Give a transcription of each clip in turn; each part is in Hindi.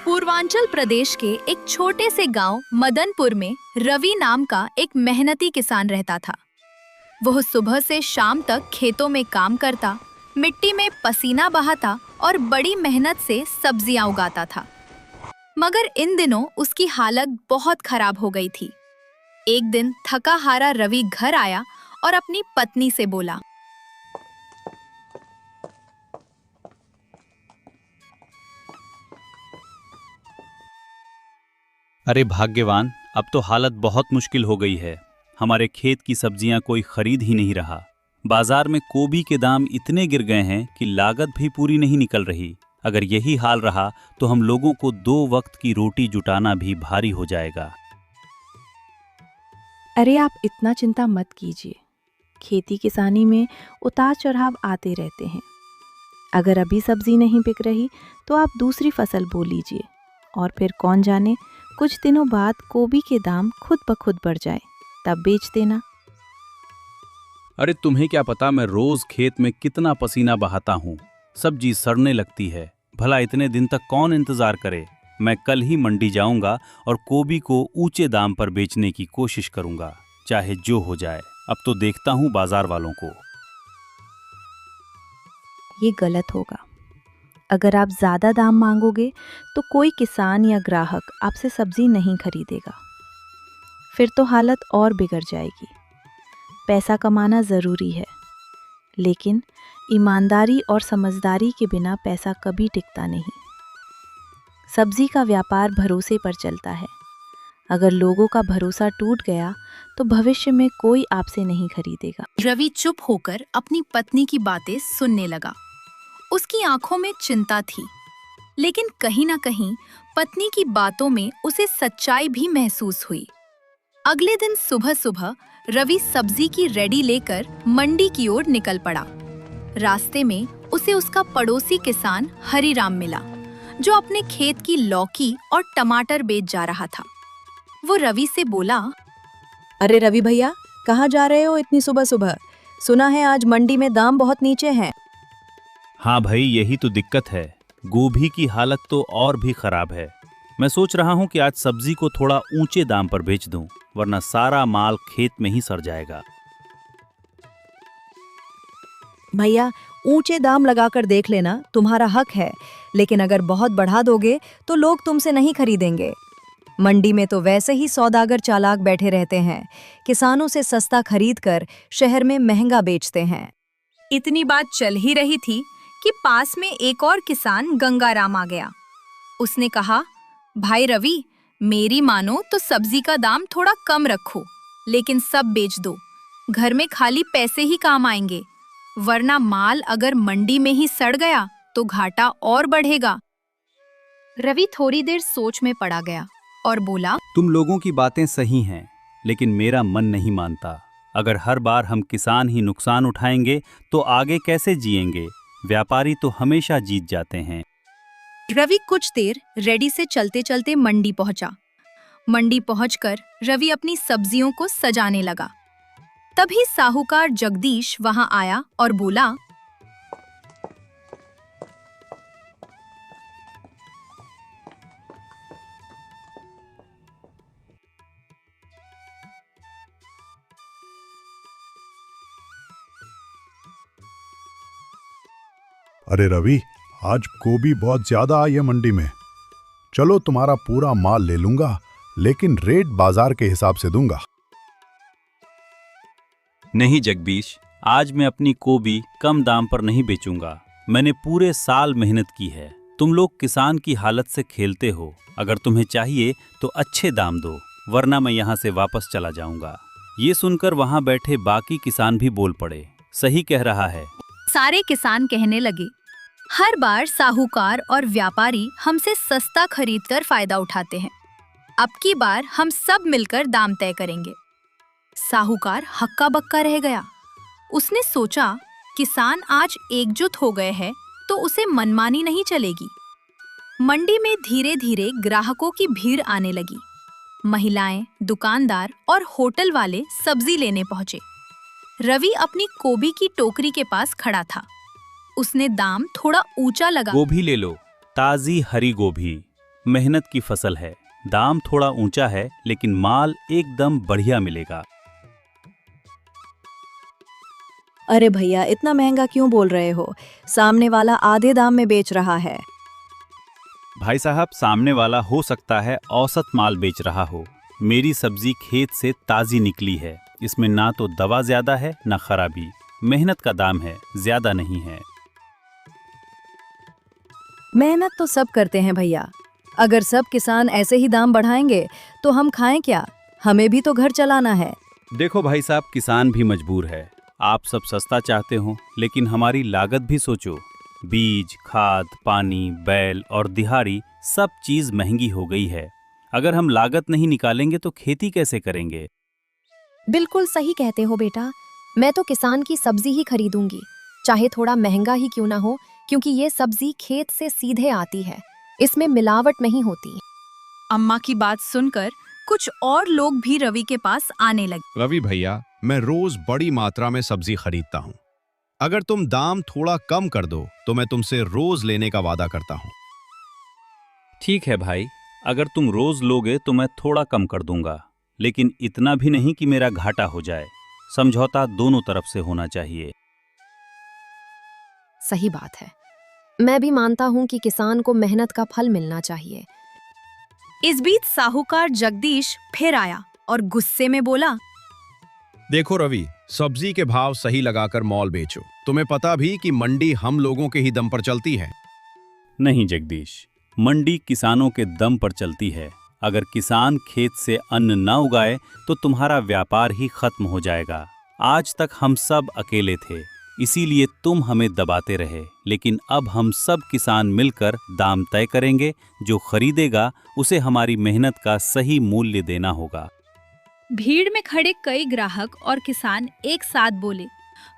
पूर्वांचल प्रदेश के एक छोटे से गांव मदनपुर में रवि नाम का एक मेहनती किसान रहता था। वह सुबह से शाम तक खेतों में काम करता, मिट्टी में पसीना बहाता और बड़ी मेहनत से सब्जियां उगाता था। मगर इन दिनों उसकी हालत बहुत खराब हो गई थी। एक दिन थका हारा रवि घर आया और अपनी पत्नी से बोला, अरे भाग्यवान, अब तो हालत बहुत मुश्किल हो गई है। हमारे खेत की सब्जियां कोई खरीद ही नहीं रहा। बाजार में गोभी के दाम इतने गिर गए हैं कि लागत भी पूरी नहीं निकल रही। अगर यही हाल रहा तो हम लोगों को 2 वक्त की रोटी जुटाना भी भारी हो जाएगा। अरे आप इतना चिंता मत कीजिए। खेती किसानी में उतार चढ़ाव आते रहते हैं। अगर अभी सब्जी नहीं बिक रही तो आप दूसरी फसल बो लीजिए और फिर कौन जाने कुछ दिनों बाद गोभी के दाम खुद ब खुद बढ़ जाए, तब बेच देना। अरे तुम्हें क्या पता मैं रोज खेत में कितना पसीना बहाता हूँ। सब्जी सड़ने लगती है। भला इतने दिन तक कौन इंतजार करे। मैं कल ही मंडी जाऊंगा और गोभी को ऊंचे दाम पर बेचने की कोशिश करूंगा, चाहे जो हो जाए। अब तो देखता हूँ बाजार वालों को। ये गलत होगा। अगर आप ज़्यादा दाम मांगोगे तो कोई किसान या ग्राहक आपसे सब्जी नहीं खरीदेगा। फिर तो हालत और बिगड़ जाएगी। पैसा कमाना ज़रूरी है, लेकिन ईमानदारी और समझदारी के बिना पैसा कभी टिकता नहीं। सब्जी का व्यापार भरोसे पर चलता है। अगर लोगों का भरोसा टूट गया तो भविष्य में कोई आपसे नहीं खरीदेगा। रवि चुप होकर अपनी पत्नी की बातें सुनने लगा। उसकी आंखों में चिंता थी, लेकिन कहीं ना कहीं पत्नी की बातों में उसे सच्चाई भी महसूस हुई। अगले दिन सुबह सुबह रवि सब्जी की रेडी लेकर मंडी की ओर निकल पड़ा। रास्ते में उसे उसका पड़ोसी किसान हरिराम मिला, जो अपने खेत की लौकी और टमाटर बेच जा रहा था। वो रवि से बोला, अरे रवि भैया, कहाँ जा रहे हो इतनी सुबह सुबह? सुना है आज मंडी में दाम बहुत नीचे हैं। हाँ भाई, यही तो दिक्कत है। गोभी की हालत तो और भी खराब है। मैं सोच रहा हूँ कि आज सब्जी को थोड़ा ऊंचे दाम पर बेच दूं, वरना सारा माल खेत में ही सड़ जाएगा। भैया, ऊंचे दाम लगाकर देख लेना, तुम्हारा हक है, लेकिन अगर बहुत बढ़ा दोगे तो लोग तुमसे नहीं खरीदेंगे। मंडी में तो वैसे ही सौदागर चालाक बैठे रहते हैं। किसानों से सस्ता खरीद कर शहर में महंगा बेचते हैं। इतनी बात चल ही रही थी कि पास में एक और किसान गंगाराम आ गया। उसने कहा, भाई रवि, मेरी मानो तो सब्जी का दाम थोड़ा कम रखो, लेकिन सब बेच दो। घर में खाली पैसे ही काम आएंगे, वरना माल अगर मंडी में ही सड़ गया तो घाटा और बढ़ेगा। रवि थोड़ी देर सोच में पड़ा गया और बोला, तुम लोगों की बातें सही हैं, लेकिन मेरा मन नहीं मानता। अगर हर बार हम किसान ही नुकसान उठाएंगे तो आगे कैसे जिएंगे? व्यापारी तो हमेशा जीत जाते हैं। रवि कुछ देर रेडी से चलते चलते मंडी पहुंचा। मंडी पहुंचकर रवि अपनी सब्जियों को सजाने लगा। तभी साहूकार जगदीश वहां आया और बोला, अरे रवि, आज गोभी बहुत ज्यादा आई है मंडी में। चलो तुम्हारा पूरा माल ले लूंगा, लेकिन रेट बाजार के हिसाब से दूंगा। नहीं जगदीश, आज मैं अपनी गोभी कम दाम पर नहीं बेचूंगा। मैंने पूरे साल मेहनत की है। तुम लोग किसान की हालत से खेलते हो। अगर तुम्हें चाहिए तो अच्छे दाम दो, वरना मैं यहाँ से वापस चला जाऊंगा। ये सुनकर वहां बैठे बाकी किसान भी बोल पड़े, सही कह रहा है। सारे किसान कहने लगे, हर बार साहूकार और व्यापारी हमसे सस्ता खरीदकर फायदा उठाते हैं। अब की बार हम सब मिलकर दाम तय करेंगे। साहूकार हक्का बक्का रह गया। उसने सोचा, किसान आज एकजुट हो गए हैं तो उसे मनमानी नहीं चलेगी। मंडी में धीरे धीरे ग्राहकों की भीड़ आने लगी। महिलाएं, दुकानदार और होटल वाले सब्जी लेने पहुंचे। रवि अपनी गोभी की टोकरी के पास खड़ा था। उसने दाम थोड़ा ऊंचा लगा। गोभी ले लो, ताजी हरी गोभी। मेहनत की फसल है। दाम थोड़ा ऊंचा है लेकिन माल एकदम बढ़िया मिलेगा। अरे भैया, इतना महंगा क्यों बोल रहे हो? सामने वाला आधे दाम में बेच रहा है। भाई साहब, सामने वाला हो सकता है औसत माल बेच रहा हो। मेरी सब्जी खेत से ताजी निकली है। इसमें ना तो दवा ज्यादा है ना खराबी। मेहनत का दाम है, ज्यादा नहीं है। मेहनत तो सब करते हैं भैया। अगर सब किसान ऐसे ही दाम बढ़ाएंगे तो हम खाएं क्या? हमें भी तो घर चलाना है। देखो भाई साहब, किसान भी मजबूर है। आप सब सस्ता चाहते हो लेकिन हमारी लागत भी सोचो। बीज, खाद, पानी, बैल और दिहाड़ी सब चीज महंगी हो गई है। अगर हम लागत नहीं निकालेंगे तो खेती कैसे करेंगे? बिल्कुल सही कहते हो बेटा। मैं तो किसान की सब्जी ही खरीदूंगी, चाहे थोड़ा महंगा ही क्यों ना हो, क्योंकि ये सब्जी खेत से सीधे आती है। इसमें मिलावट नहीं होती। अम्मा की बात सुनकर कुछ और लोग भी रवि के पास आने लगे। रवि भैया, मैं रोज बड़ी मात्रा में सब्जी खरीदता हूँ। अगर तुम दाम थोड़ा कम कर दो तो मैं तुमसे रोज लेने का वादा करता हूँ। ठीक है भाई, अगर तुम रोज लोगे तो मैं थोड़ा कम कर दूंगा, लेकिन इतना भी नहीं कि मेरा घाटा हो जाए। समझौता दोनों तरफ से होना चाहिए। सही बात है। मैं भी मानता हूँ कि किसान को मेहनत का फल मिलना चाहिए। इस बीच साहूकार जगदीश फिर आया और गुस्से में बोला, देखो रवि, सब्जी के भाव सही लगाकर मॉल बेचो। तुम्हें पता भी कि मंडी हम लोगों के ही दम पर चलती है। नहीं जगदीश, मंडी किसानों के दम पर चलती है। अगर किसान खेत से अन्न न उगाए तो तुम्हारा व्यापार ही खत्म हो जाएगा। आज तक हम सब अकेले थे, इसीलिए तुम हमें दबाते रहे, लेकिन अब हम सब किसान मिलकर दाम तय करेंगे। जो खरीदेगा उसे हमारी मेहनत का सही मूल्य देना होगा। भीड़ में खड़े कई ग्राहक और किसान एक साथ बोले,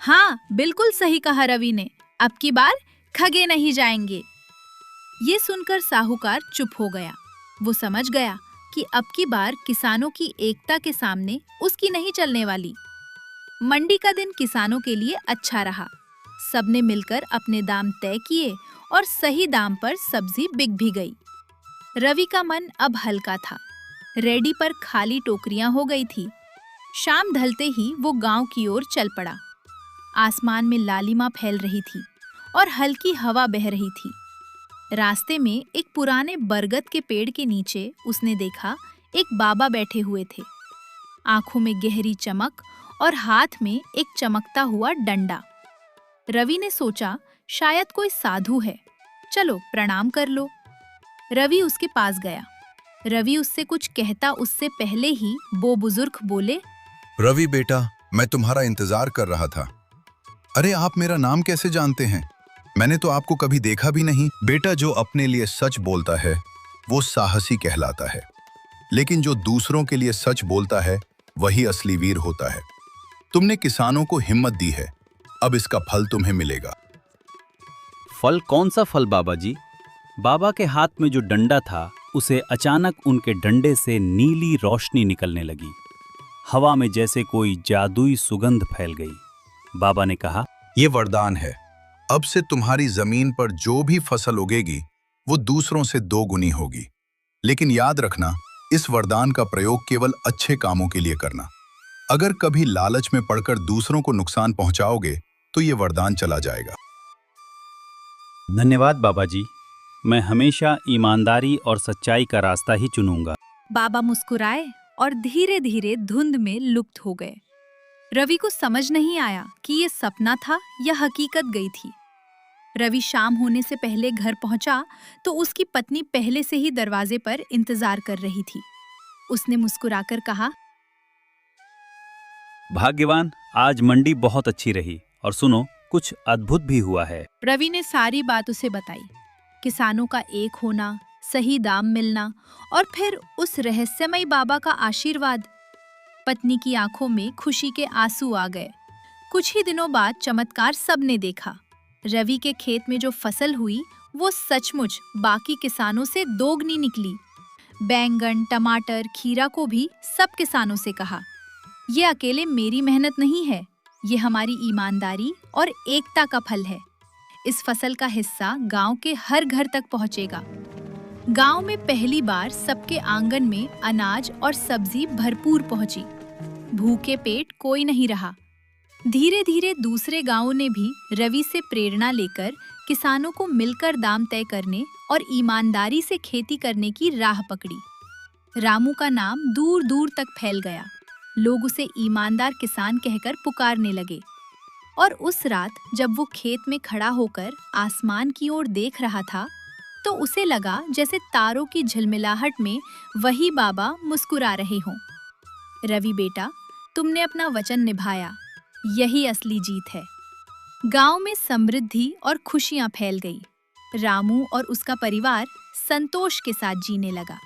हाँ बिल्कुल सही कहा रवि ने, अब की बार ठगे नहीं जाएंगे। ये सुनकर साहूकार चुप हो गया। वो समझ गया कि अब की बार किसानों की एकता के सामने उसकी नहीं चलने वाली। मंडी का दिन किसानों के लिए अच्छा रहा। सबने मिलकर अपने दाम तय किए और सही दाम पर सब्जी बिक भी गई। रवि का मन अब हल्का था। रेडी पर खाली टोकरियां हो गई थी। शाम ढलते ही वो गांव की ओर चल पड़ा। आसमान में लालिमा फैल रही थी और हल्की हवा बह रही थी। रास्ते में एक पुराने बरगद के पेड़ के नीचे उसने देखा एक बाबा बैठे हुए थे। आंखों में गहरी चमक और हाथ में एक चमकता हुआ डंडा। रवि ने सोचा शायद कोई साधु है, चलो प्रणाम कर लो। रवि उसके पास गया। रवि उससे कुछ कहता उससे पहले ही वो बुजुर्ग बोले, रवि बेटा, मैं तुम्हारा इंतजार कर रहा था। अरे आप मेरा नाम कैसे जानते हैं? मैंने तो आपको कभी देखा भी नहीं। बेटा, जो अपने लिए सच बोलता है वो साहसी कहलाता है, लेकिन जो दूसरों के लिए सच बोलता है वही असली वीर होता है। तुमने किसानों को हिम्मत दी है, अब इसका फल तुम्हें मिलेगा। फल? कौन सा फल बाबा जी? बाबा के हाथ में जो डंडा था उसे अचानक उनके डंडे से नीली रोशनी निकलने लगी। हवा में जैसे कोई जादुई सुगंध फैल गई। बाबा ने कहा, ये वरदान है। अब से तुम्हारी जमीन पर जो भी फसल उगेगी वो दूसरों से 2 गुनी होगी। लेकिन याद रखना, इस वरदान का प्रयोग केवल अच्छे कामों के लिए करना। अगर कभी लालच में पड़कर दूसरों को नुकसान पहुंचाओगे तो ये वरदान चला जाएगा। धन्यवाद बाबा जी, मैं हमेशा ईमानदारी और सच्चाई का रास्ता ही चुनूंगा। बाबा मुस्कुराए और धीरे धीरे धुंध में लुप्त हो गए। रवि को समझ नहीं आया कि ये सपना था या हकीकत गई थी। रवि शाम होने से पहले घर पहुंचा तो उसकी पत्नी पहले से ही दरवाजे पर इंतजार कर रही थी। उसने मुस्कुराकर कहा, भाग्यवान, आज मंडी बहुत अच्छी रही और सुनो, कुछ अद्भुत भी हुआ है। रवि ने सारी बात उसे बताई। किसानों का एक होना, सही दाम मिलना और फिर उस रहस्यमयी बाबा का आशीर्वाद। पत्नी की आंखों में खुशी के आंसू आ गए। कुछ ही दिनों बाद चमत्कार सबने देखा। रवि के खेत में जो फसल हुई वो सचमुच बाकी किसानों से 2 गुनी निकली। बैंगन, टमाटर, खीरा को भी सब किसानों से कहा, ये अकेले मेरी मेहनत नहीं है, ये हमारी ईमानदारी और एकता का फल है। इस फसल का हिस्सा गांव के हर घर तक पहुंचेगा। गांव में पहली बार सबके आंगन में अनाज और सब्जी भरपूर पहुंची। भूखे पेट कोई नहीं रहा। धीरे धीरे दूसरे गांवों ने भी रवि से प्रेरणा लेकर किसानों को मिलकर दाम तय करने और ईमानदारी से खेती करने की राह पकड़ी। रामू का नाम दूर दूर तक फैल गया। लोग उसे ईमानदार किसान कहकर पुकारने लगे। और उस रात जब वो खेत में खड़ा होकर आसमान की ओर देख रहा था, तो उसे लगा जैसे तारों की झिलमिलाहट में वही बाबा मुस्कुरा रहे हों। रवि बेटा, तुमने अपना वचन निभाया, यही असली जीत है। गांव में समृद्धि और खुशियां फैल गई। रामू और उसका परिवार संतोष के साथ जीने लगा।